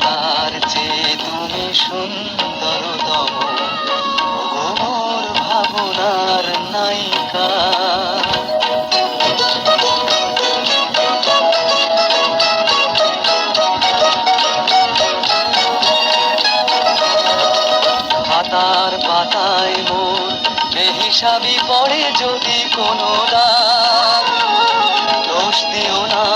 তার চেয়ে তুমি সুন্দরতম, ওগো মোর ভাবনার নায়িকা। খাতার পাতায় মোর বেহিসাবি পড়ে যদি কোনো দাগ, দোষ দিও না